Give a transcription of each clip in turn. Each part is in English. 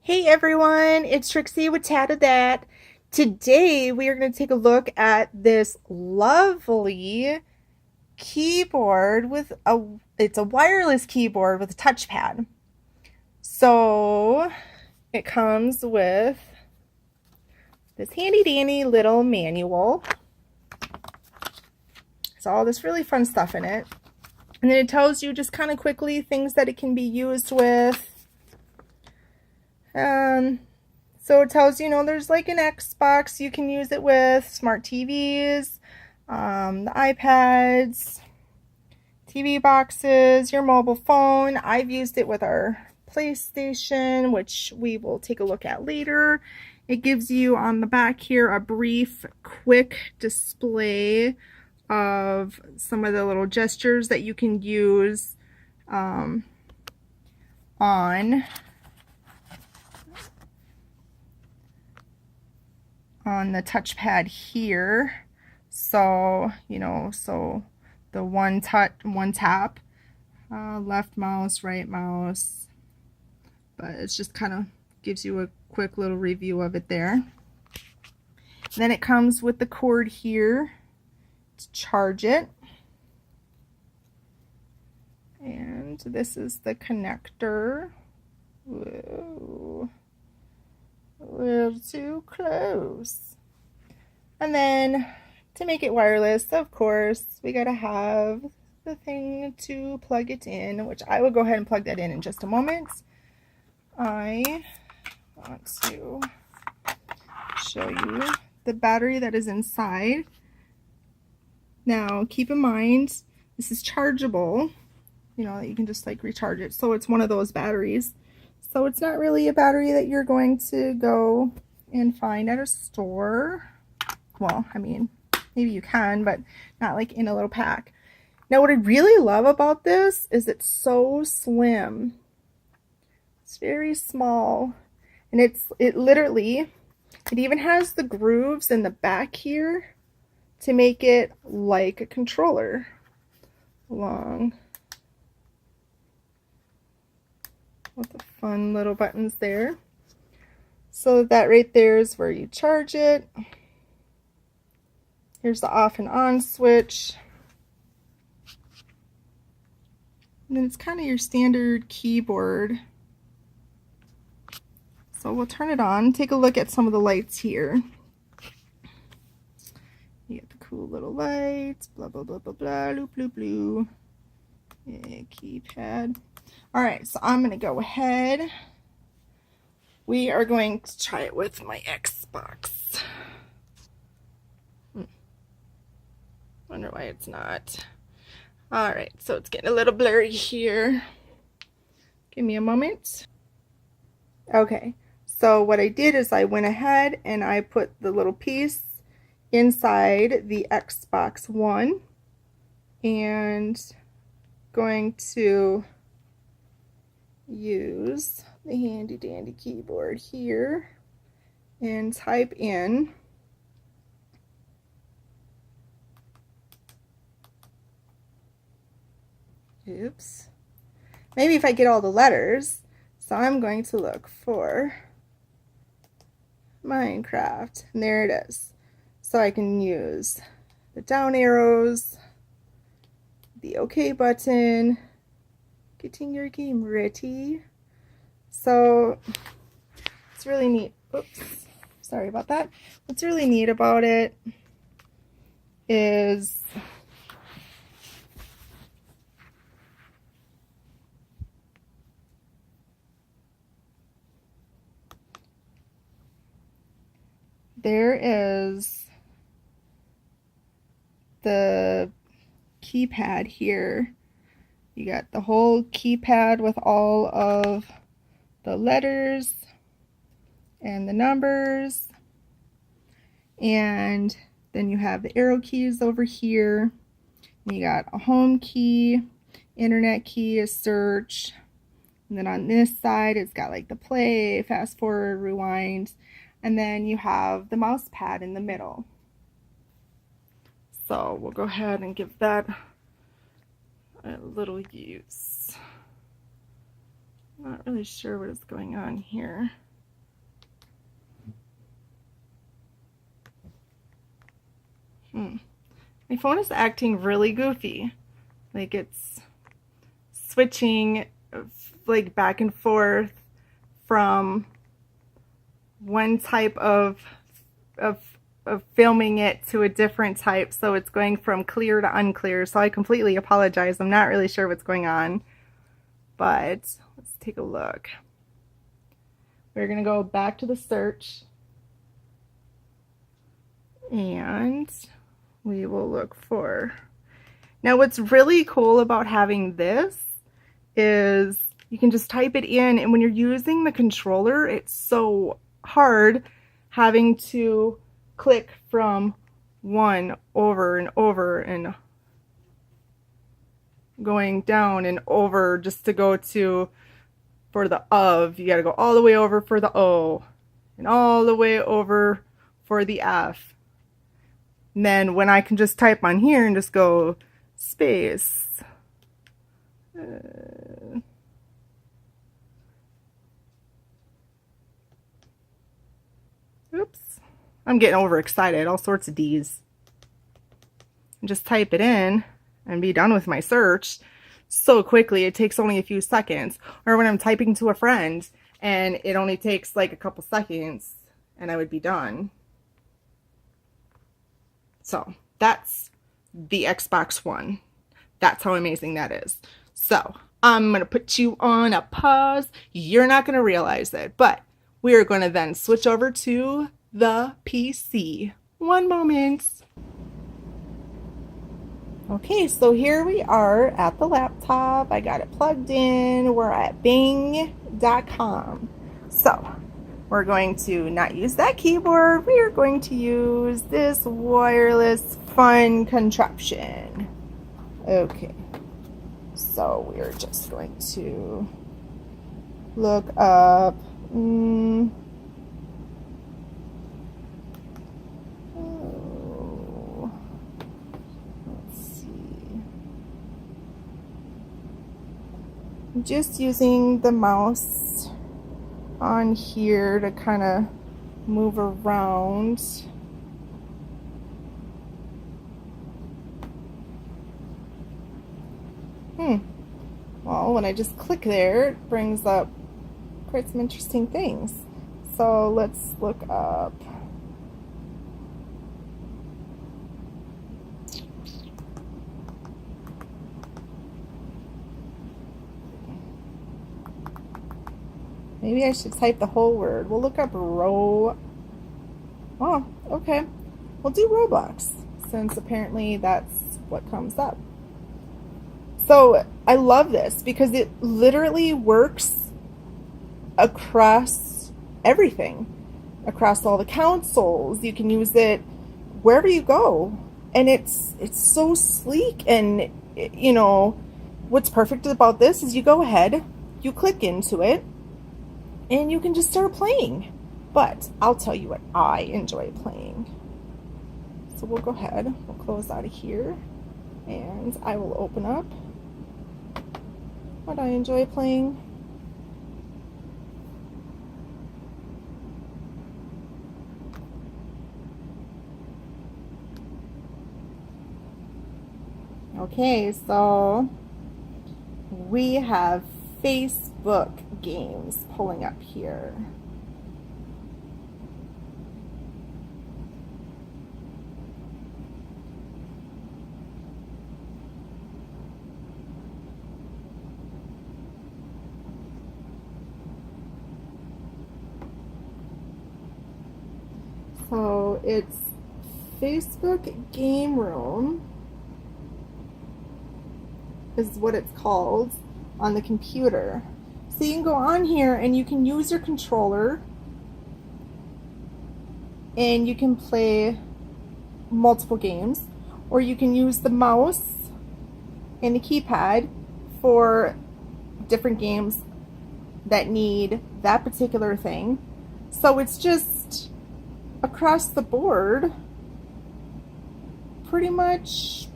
Hey everyone, it's Trixie with Tat of That. Today we are going to take a look at this lovely keyboard it's a wireless keyboard with a touchpad. So it comes with this handy dandy little manual. There's all this really fun stuff in it. And then it tells you just kind of quickly things that it can be used with. So it tells you, there's like an Xbox you can use it with, smart TVs, the iPads, TV boxes, your mobile phone. I've used it with our PlayStation, which we will take a look at later. It gives you on the back here a brief, quick display of some of the little gestures that you can use on the touchpad here. So so the one tap, left mouse, right mouse, but it's just kind of gives you a quick little review of it there. Then it comes with the cord here to charge it, and this is the connector. Whoa, a little too close. And then to make it wireless, of course, we gotta have the thing to plug it in, which I will go ahead and plug that in just a moment. I want to show you the battery that is inside. Now keep in mind, this is chargeable, you can just like recharge it. So it's one of those batteries. So it's not really a battery that you're going to go and find at a store. Well, I mean, maybe you can, but not like in a little pack. Now, what I really love about this is it's so slim. It's very small. And it even has the grooves in the back here to make it like a controller. Long. With the fun little buttons there. So that right there is where you charge it. Here's the off and on switch. And then it's kind of your standard keyboard. So we'll turn it on. Take a look at some of the lights here. You get the cool little lights, blah, blah, blah, blah, blah, loop, loop, loop. Yeah, keypad. All right, so I'm going to go ahead. We are going to try it with my Xbox. Wonder why it's not. All right, so it's getting a little blurry here. Give me a moment. Okay, so what I did is I went ahead and I put the little piece inside the Xbox One, and going to use the handy dandy keyboard here and type in maybe if I get all the letters. So I'm going to look for Minecraft, and there it is. So I can use the down arrows, the OK button, getting your game ready. So it's really neat. Oops, sorry about that. What's really neat about it is there is the keypad here. You got the whole keypad with all of the letters and the numbers, and then you have the arrow keys over here. You got a home key, internet key, a search, and then on this side it's got like the play, fast forward, rewind, and then you have the mouse pad in the middle. So we'll go ahead and give that a little use. Not really sure what is going on here. My phone is acting really goofy. Like it's switching like back and forth from one type of filming it to a different type, so it's going from clear to unclear. So I completely apologize. I'm not really sure what's going on, but let's take a look. We're gonna go back to the search and we will look for. Now what's really cool about having this is you can just type it in, and when you're using the controller, it's so hard having to click from one over and over and going down and over just to go to for the of. You got to go all the way over for the O and all the way over for the F. And then when I can just type on here and just go space. Oops. I'm getting overexcited. All sorts of D's. And just type it in and be done with my search so quickly. It takes only a few seconds. Or when I'm typing to a friend and it only takes like a couple seconds and I would be done. So that's the Xbox One. That's how amazing that is. So I'm going to put you on a pause. You're not going to realize it, but we are going to then switch over to the PC. One moment. Okay, so here we are at the laptop. I got it plugged in. We're at bing.com. So we're going to not use that keyboard. We are going to use this wireless fun contraption. Okay, so we're just going to look up let's see. I'm just using the mouse on here to kind of move around. Well, when I just click there, it brings up quite some interesting things. So let's look up. Maybe I should type the whole word. We'll look up Oh, okay. We'll do Roblox, since apparently that's what comes up. So I love this because it literally works across everything, across all the consoles. You can use it wherever you go, and it's so sleek. And you know what's perfect about this is you go ahead, you click into it, and you can just start playing. But I'll tell you what I enjoy playing. So we'll go ahead, we'll close out of here, and I will open up what I enjoy playing. Okay, so we have Facebook games pulling up here. So it's Facebook Game Room is what it's called on the computer. So you can go on here and you can use your controller and you can play multiple games, or you can use the mouse and the keypad for different games that need that particular thing. So it's just across the board, pretty much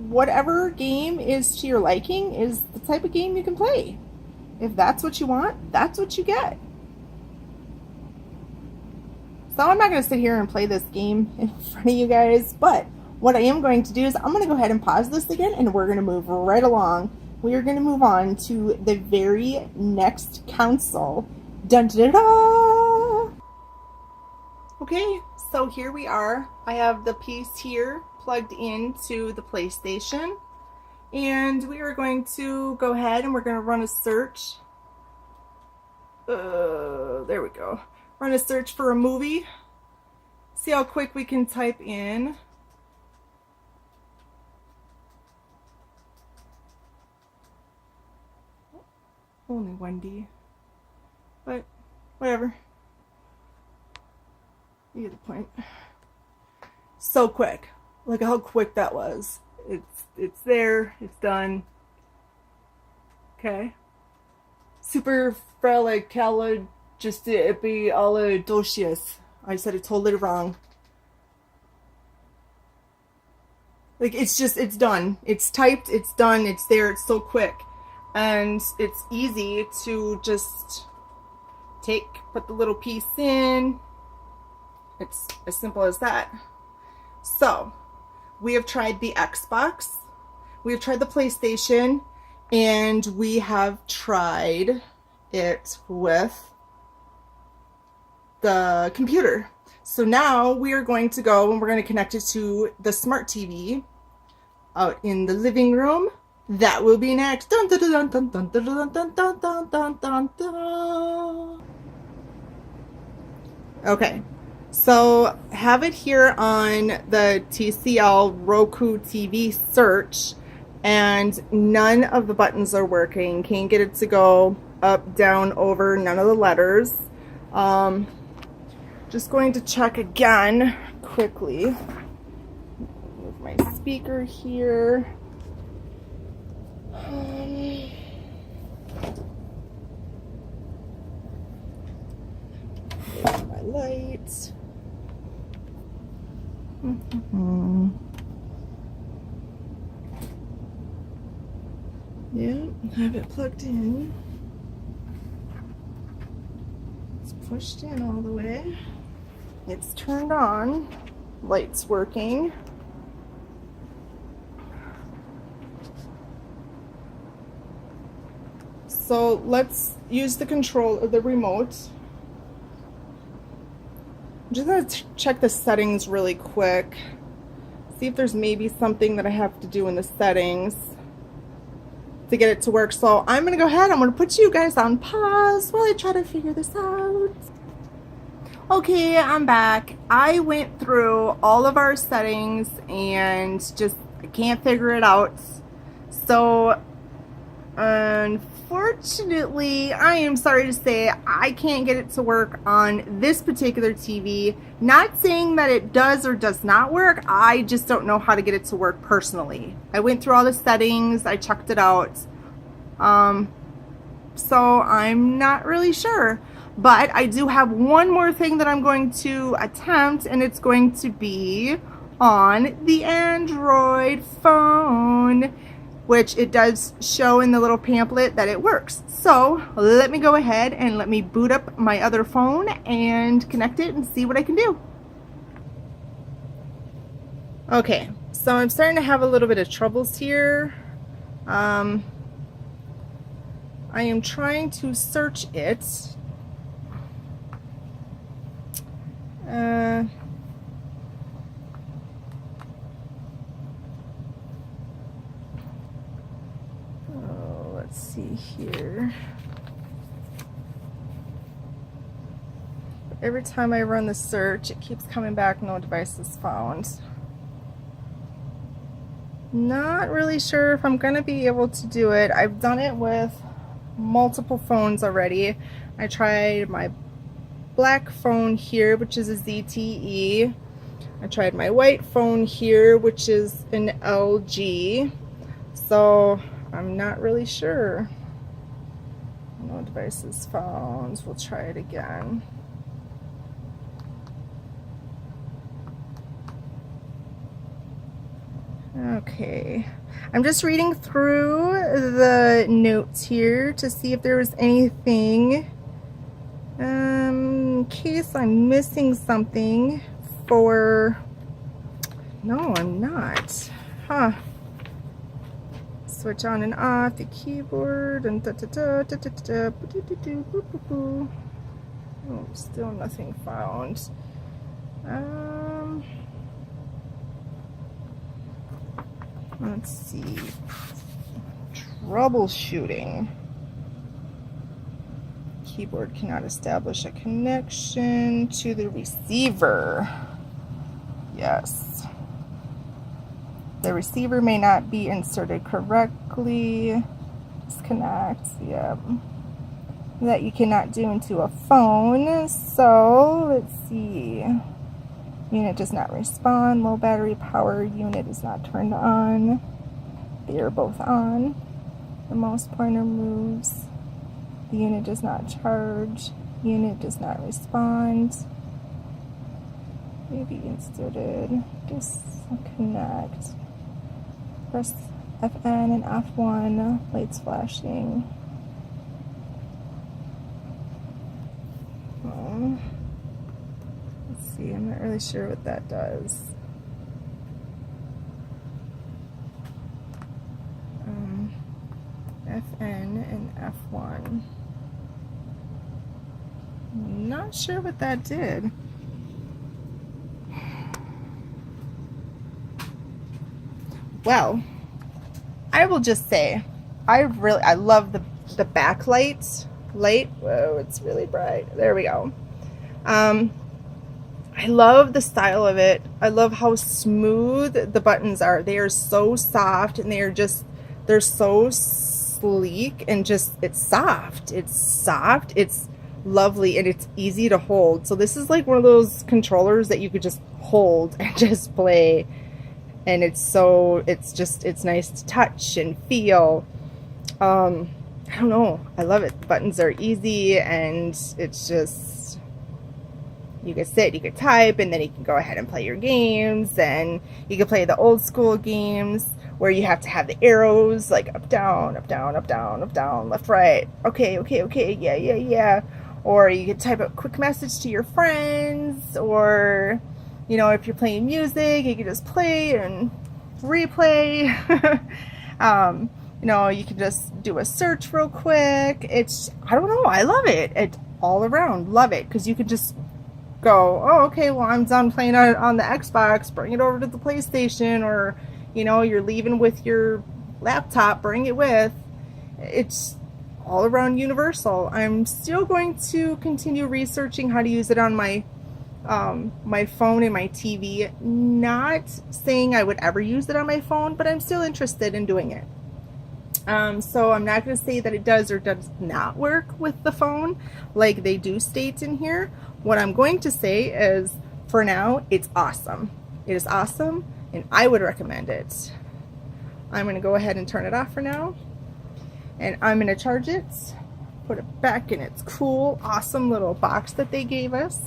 whatever game is to your liking is the type of game you can play. If that's what you want, that's what you get. So I'm not going to sit here and play this game in front of you guys, but what I am going to do is I'm going to go ahead and pause this again, and we're going to move right along. We are going to move on to the very next console. Dun da da da! Okay, so here we are. I have the piece here plugged into the PlayStation, and we are going to go ahead and we're going to run a search. There we go. Run a search for a movie. See how quick we can type in. Only 1D, but whatever. You get the point. So quick. Look how quick that was. It's there. It's done. Okay. Superfralicalagestipialadocious. I said it totally wrong. Like, it's done. It's typed, it's done, it's there, it's so quick. And it's easy to just put the little piece in. It's as simple as that. So, we have tried the Xbox, we have tried the PlayStation, and we have tried it with the computer. So now we are going to go and we're going to connect it to the smart TV out in the living room. That will be next. Dun, dun, dun, dun, dun, dun, dun, dun, dun, dun, dun, dun, dun. Okay, so have it here on the TCL Roku TV search, and none of the buttons are working. Can't get it to go up, down, over, none of the letters. Just going to check again quickly. Move my speaker here. There's my light. Yeah, have it plugged in. It's pushed in all the way. It's turned on. Light's working. So let's use the control of the remote. I'm just going to check the settings really quick. See if there's maybe something that I have to do in the settings to get it to work. So I'm going to go ahead. I'm going to put you guys on pause while I try to figure this out. Okay, I'm back. I went through all of our settings and just can't figure it out. So unfortunately, I am sorry to say I can't get it to work on this particular TV. Not saying that it does or does not work. I just don't know how to get it to work personally. I went through all the settings. I checked it out. So I'm not really sure. But I do have one more thing that I'm going to attempt, and it's going to be on the Android phone, which it does show in the little pamphlet that it works. So let me go ahead and let me boot up my other phone and connect it and see what I can do. Okay, so I'm starting to have a little bit of troubles here. I am trying to search it. Let's see here. Every time I run the search, it keeps coming back, no devices found. Not really sure if I'm going to be able to do it. I've done it with multiple phones already. I tried my black phone here, which is a ZTE. I tried my white phone here, which is an LG. So I'm not really sure. No devices found. We'll try it again. Okay, I'm just reading through the notes here to see if there was anything in case I'm missing something for No, I'm not. Huh. Switch on and off the keyboard and oh, still nothing found. Let's see. Troubleshooting. Keyboard cannot establish a connection to the receiver. Yes. The receiver may not be inserted correctly. Disconnect. Yep. That you cannot do into a phone. So let's see. Unit does not respond. Low battery power unit is not turned on. They are both on. The mouse pointer moves. The unit does not charge. Unit does not respond. Maybe inserted. Disconnect. Press FN and F1. Lights flashing. Let's see, I'm not really sure what that does. FN and F1. Not sure what that did. Well, I will just say, I love the backlight light. Whoa, it's really bright. There we go. I love the style of it. I love how smooth the buttons are. They are so soft, and they're so sleek, and just, it's soft. It's lovely, and it's easy to hold. So this is like one of those controllers that you could just hold and just play. And it's nice to touch and feel. I don't know, I love it. The buttons are easy, and it's just, you can sit, you can type, and then you can go ahead and play your games. And you can play the old school games where you have to have the arrows, like up, down, up, down, up, down, up, down, left, right, okay, yeah. Or you can type a quick message to your friends, or, you know, if you're playing music, you can just play and replay. You know, you can just do a search real quick. I don't know, I love it. It's all around, love it, because you can just go, oh, okay, well, I'm done playing on the Xbox, bring it over to the PlayStation, or, you know, you're leaving with your laptop, bring it with. It's all around universal. I'm still going to continue researching how to use it on my my phone and my TV. Not saying I would ever use it on my phone, but I'm still interested in doing it. So I'm not going to say that it does or does not work with the phone like they do state in here. What I'm going to say is, for now, it's awesome. It is awesome, and I would recommend it. I'm going to go ahead and turn it off for now, and I'm going to charge it, put it back in its cool, awesome little box that they gave us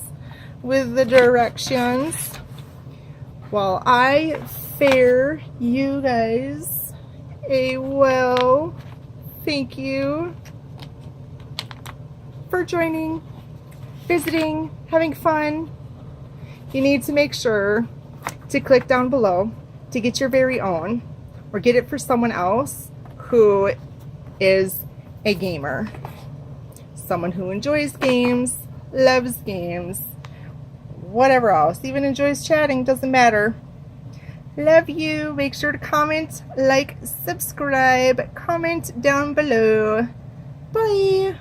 with the directions, while I fare you guys a well. Thank you for joining, visiting, having fun. You need to make sure to click down below to get your very own, or get it for someone else who is a gamer, someone who enjoys games, loves games, whatever else, even enjoys chatting, doesn't matter. Love you. Make sure to comment, like, subscribe, comment down below. Bye.